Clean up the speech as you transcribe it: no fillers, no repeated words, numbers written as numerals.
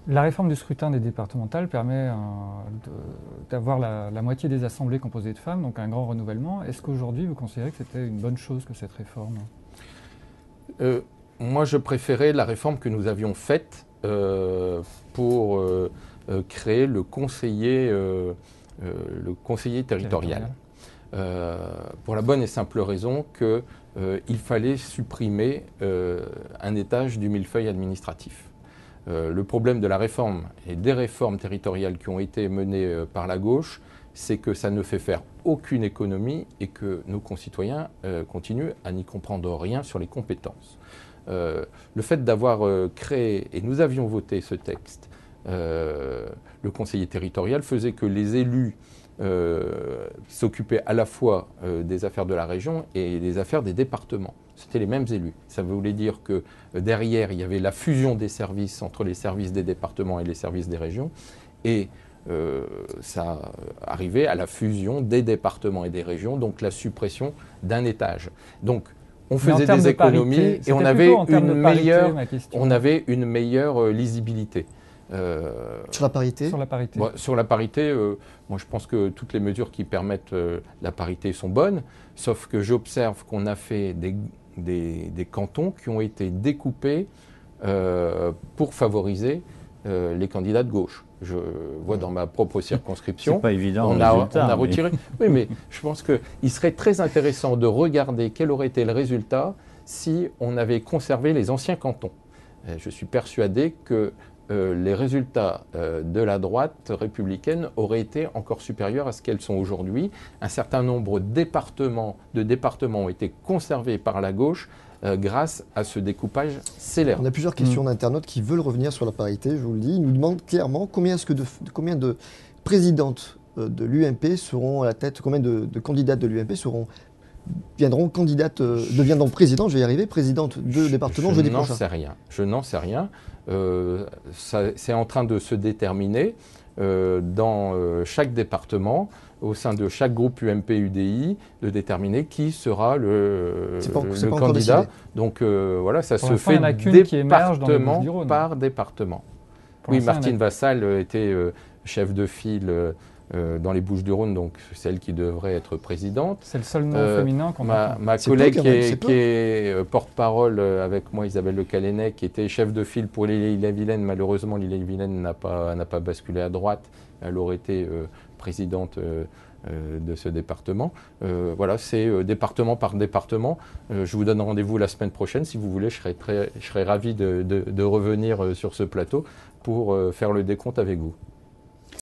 La réforme du scrutin des départementales permet d'avoir la moitié des assemblées composées de femmes, donc un grand renouvellement. Est-ce qu'aujourd'hui, vous considérez que c'était une bonne chose que cette réforme? Moi, je préférais la réforme que nous avions faite pour créer le conseiller territorial. Pour la bonne et simple raison qu'il fallait supprimer un étage du millefeuille administratif. Le problème de la réforme et des réformes territoriales qui ont été menées par la gauche, c'est que ça ne fait faire aucune économie et que nos concitoyens continuent à n'y comprendre rien sur les compétences. Le fait d'avoir créé, et nous avions voté ce texte, le conseiller territorial faisait que les élus s'occupaient à la fois des affaires de la région et des affaires des départements. C'était les mêmes élus. Ça voulait dire que derrière, il y avait la fusion des services entre les services des départements et les services des régions. Et ça arrivait à la fusion des départements et des régions, donc la suppression d'un étage. Donc, on faisait des économies et on avait une meilleure lisibilité. Sur la parité? Sur la parité. Bon, sur la parité, moi je pense que toutes les mesures qui permettent la parité sont bonnes, sauf que j'observe qu'on a fait des cantons qui ont été découpés pour favoriser les candidats de gauche. Je vois dans ma propre circonscription, c'est pas évident, on a retiré. Oui, mais je pense qu'il serait très intéressant de regarder quel aurait été le résultat si on avait conservé les anciens cantons. Je suis persuadé que les résultats de la droite républicaine auraient été encore supérieurs à ce qu'elles sont aujourd'hui. Un certain nombre de départements ont été conservés par la gauche grâce à ce découpage scélérat. On a plusieurs questions d'internautes qui veulent revenir sur la parité, je vous le dis. Ils nous demandent clairement combien de présidentes de l'UMP seront à la tête, combien de candidates de l'UMP deviendront présidentes, je vais y arriver, présidentes de département jeudi prochain. Je n'en sais rien. C'est en train de se déterminer dans chaque département, au sein de chaque groupe UMP-UDI, de déterminer qui sera le candidat. Donc voilà, ça se fait département par département. Oui, Martine Vassal était chef de file dans les Bouches-du-Rhône, donc celle qui devrait être présidente. C'est le seul nom féminin qu'on a. Ma collègue qui est porte-parole avec moi, Isabelle Le Calennec, qui était chef de file pour l'Ille-et-Vilaine. Malheureusement, l'Ille-et-Vilaine n'a pas basculé à droite. Elle aurait été présidente de ce département. Voilà, c'est département par département. Je vous donne rendez-vous la semaine prochaine. Si vous voulez, je serai ravi de revenir sur ce plateau pour faire le décompte avec vous.